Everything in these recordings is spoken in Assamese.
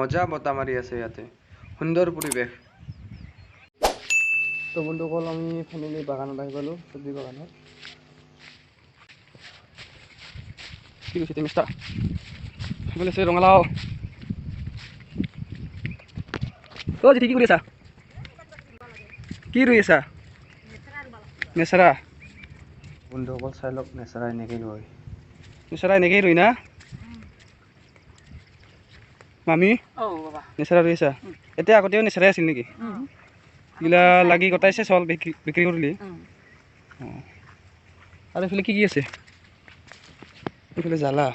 মজা বতাহ মাৰি আছে ইয়াতে সুন্দৰ পৰিৱেশ তো বন্ধুসকল আমি ফাইনেলি বাগানত আহি পালোঁ চব্জি বাগানত কি কৈছে মিষ্টা সেইফালে আছে ৰঙালাও অ' জিতি কি কৰি আছা কি ৰুই আছা নেচেৰা বন্ধুসকল চাই লওক নেচেৰা এনেকৈ ৰুই নেচেৰা এনেকৈ ৰুই না মামি নেচেৰা ৰুই আছা এতিয়া আগতেও নেচেৰাই আছিল নেকি এইগিলা লাগি গটাইছে চল বিক্ৰী কৰিলি অঁ আৰু এইফালে কি আছে এইফালে জ্বালা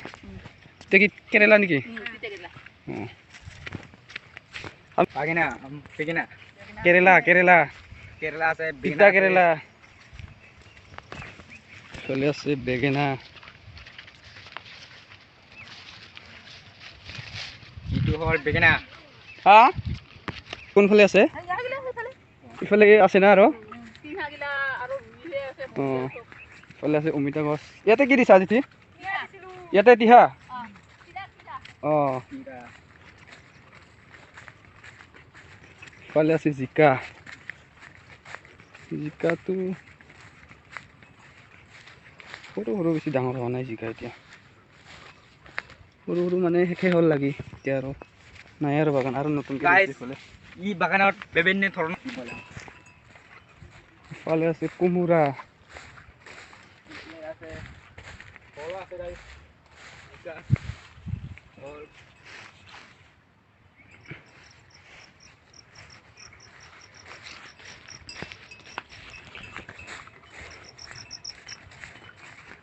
এতিয়া কি কেৰেলা নেকি অঁ কেৰেলা কেৰেলা কেৰেলা আছে তিতা কেৰেলা চলি আছে বেঙেনা বেঙেনা হা কোনফালে আছে ইফালে আছে না আৰু অঁ ইফালে আছে অমিতা গছ ইয়াতে কি দিছা জিতি ইয়াতে দিহা অঁ ইফালে আছে জিকা জিকাটো সৰু সৰু বেছি ডাঙৰ হোৱা নাই জিকা এতিয়া সৰু সৰু মানে শেষে হ'ল লাগি এতিয়া আৰু নাই আৰু বাগান আৰু নতুনকৈ ই বাগানত বিভিন্ন ধৰণৰ ইফালে আছে কোমোৰা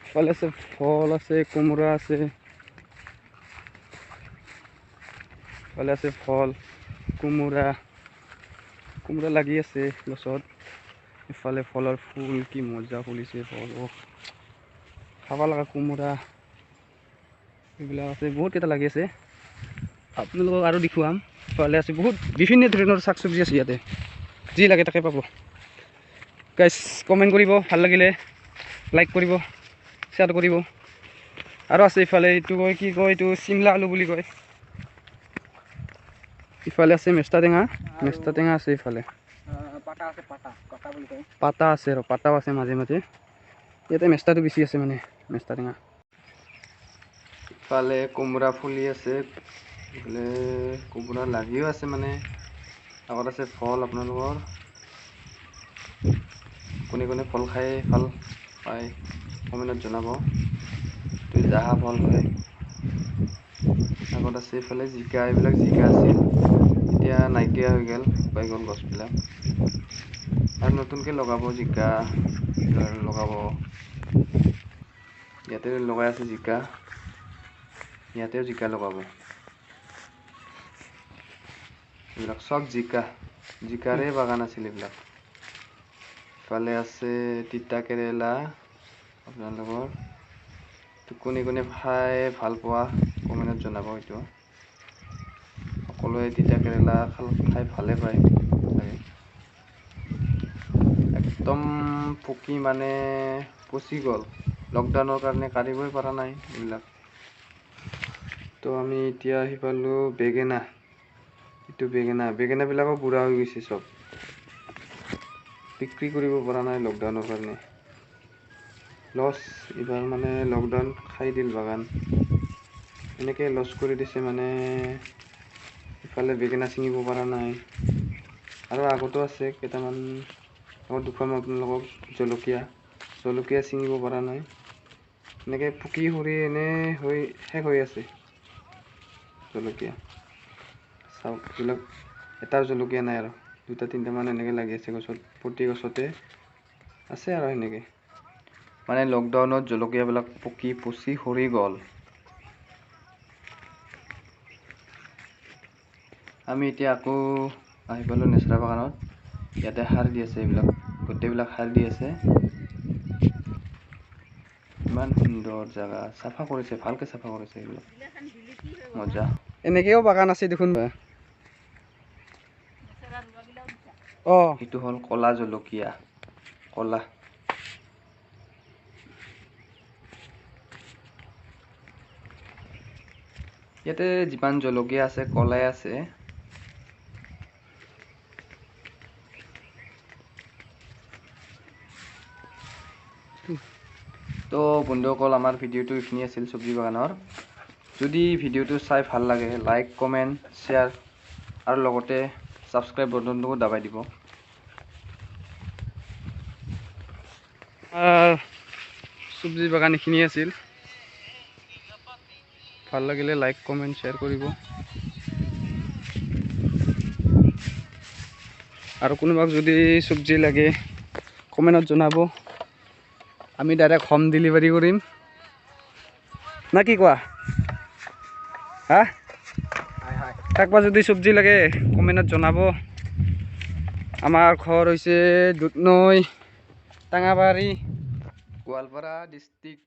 ইফালে আছে ফল আছে কোমোৰা আছে ইফালে আছে ফল কোমোৰা কোমোৰা লাগি আছে গছত ইফালে ফলৰ ফুল কি মজা ফুলিছে ফল খাব লগা কোমোৰা এইবিলাক আছে বহুত কেইটা লাগি আছে আপোনালোকক আৰু দেখুৱাম ইফালে আছে বহুত বিভিন্ন ধৰণৰ শাক চব্জি আছে ইয়াতে যি লাগে তাকে পাব গাইজ কমেণ্ট কৰিব ভাল লাগিলে লাইক কৰিব শ্বেয়াৰ কৰিব আৰু আছে ইফালে এইটো কয় কি কয় এইটো চিমলা আলু বুলি কয় ইফালে আছে মেষ্টা টেঙা আছে ইফালে পাতা আছে আৰু পাতাও আছে মাজে মাজে ইয়াতে মেষ্টাটো বেছি আছে মানে মেষ্টা টেঙা ইফালে কোমোৰা ফুলি আছে ইফালে কোমোৰা লাগিও আছে মানে আগত আছে ফল আপোনালোকৰ কোনে কোনে ফল খাই ভাল পায় কমেণ্টত জনাব তুই জাহা ফল হয় আগত আছে ইফালে জিকা এইবিলাক জিকা আছিল এতিয়া নাইকিয়া হৈ গ'ল শুকাই গ'ল গছবিলাক আৰু নতুনকৈ লগাব জিকা লগাব ইয়াতে লগাই আছে জিকা ইয়াতেও জিকা লগাব এইবিলাক চব জিকাৰে বাগান আছিল এইবিলাক ইফালে আছে তিতা কেৰেলা আপোনালোকৰ কোনে কোনে খাই ভাল পোৱা কমেণ্টত জনাব এইটো সকলোৱে তিতা কেৰেলা খাই ভালে পায় একদম পকি মানে পচি গ'ল লকডাউনৰ কাৰণে কাঢ়িবই পৰা নাই এইবিলাক তো আমি এতিয়া আহি পালোঁ বেঙেনা এইটো বেঙেনাবিলাকো বুঢ়া হৈ গৈছে চব বিক্ৰী কৰিব পৰা নাই লকডাউনৰ কাৰণে লছ এইবাৰ মানে লকডাউন খাই দিল বাগান এনেকৈ লছ কৰি দিছে মানে ইফালে বেঙেনা ছিঙিব পৰা নাই আৰু আগতো আছে কেইটামান আগত দেখুৱাম আপোনালোকক জলকীয়া ছিঙিব পৰা নাই এনেকৈ পকি সৰি শেষ হৈ আছে জলকীয়া চাওক এইবিলাক এটাও জলকীয়া নাই আৰু দুটা তিনিটামান এনেকৈ লাগি আছে গছত প্ৰতি গছতে আছে আৰু সেনেকৈ মানে লকডাউনত জলকীয়াবিলাক পকি পচি সৰি গ'ল আমি এতিয়া আকৌ আহি পালোঁ নেচেৰা বাগানত ইয়াতে সাৰ দি আছে এইবিলাক গোটেইবিলাক সাৰ দি আছে ইমান সুন্দৰ জেগা চাফা কৰিছে ভালকৈ চাফা কৰিছে এইবিলাক মজা এনেকৈও বাগান আছে দেখোন অঁ এইটো হ'ল ক'লা জলকীয়া ক'লা ইয়াতে যিমান জলকীয়া আছে কলাই আছে। তো বন্ধুসকল আমাৰ ভিডিঅ'টো এইখিনি আছিল চব্জি বাগানৰ। যদি ভিডিঅ'টো চাই ভাল লাগে লাইক কমেণ্ট শ্বেয়াৰ আৰু লগতে ছাবস্ক্ৰাইব বটনটোও দাবাই দিব। চব্জি বাগান এইখিনি আছিল। ভাল লাগিলে লাইক কমেণ্ট শ্বেয়াৰ কৰিব। আৰু কোনোবাক যদি চব্জি লাগে কমেণ্টত জনাব, আমি ডাইৰেক্ট হোম ডেলিভাৰী কৰিম না কি কোৱা? হা কাকবা যদি চব্জি লাগে কমেণ্টত জনাব। আমাৰ ঘৰ হৈছে দুধনৈ, টাঙাবাৰী, গোৱালপাৰা ডিষ্ট্ৰিক্ট।